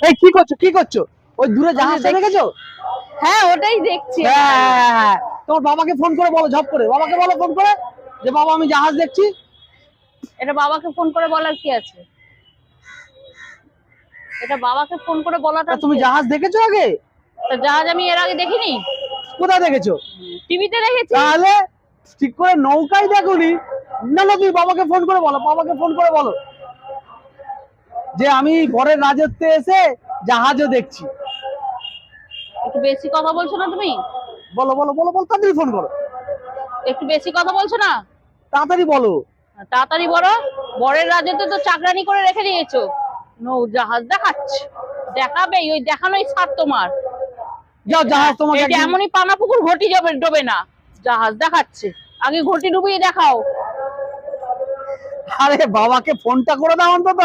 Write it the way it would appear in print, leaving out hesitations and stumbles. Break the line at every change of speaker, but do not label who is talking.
এই কি করছো কি করছো? ওই দূরে জাহাজটা দেখেছো?
হ্যাঁ ওটাই দেখছি।
হ্যাঁ, তোমার বাবাকে ফোন করে বলো, ঝপ করে বাবাকে বলো ফোন করে যে বাবা আমি জাহাজ দেখছি।
এটা বাবাকে ফোন করে বলার কি আছে? এটা বাবাকে ফোন করে বলাটা
তা তুমি জাহাজ দেখেছো আগে?
তা জাহাজ আমি এর আগে দেখিনি।
কোথায় দেখেছো?
টিভিতে দেখেছি।
তাহলে ঠিক করে নৌকায় দেখোনি? না না, তুমি বাবাকে ফোন করে বলো, বাবাকে ফোন করে বলো যে আমি ঘরের রাজত্বে এসে জাহাজও দেখছি।
একটু বেশি কথা বলছো না তুমি?
বলো বলো বলো বলো, তাড়াতাড়ি ফোন করো,
একটু বেশি কথা বলছো না?
তাড়াতাড়ি বলো।
তাড়াতাড়ি বলো। বরের রাজত্বে তো চাকরানি করে রেখে দিয়েছো, নৌ জাহাজ দেখাচ্ছে। দেখাবেই, ওই দেখানোই ছাড় তোমার।
যাও, জাহাজ তোমাকে
এটা এমনই পানা পুকুর ঘটি যাবে, ডোবে না। জাহাজ দেখাচ্ছে, আগে ঘটি ডুবিয়ে দেখাও।
আরে বাবাকে ফোনটা করে দাও অন্তত।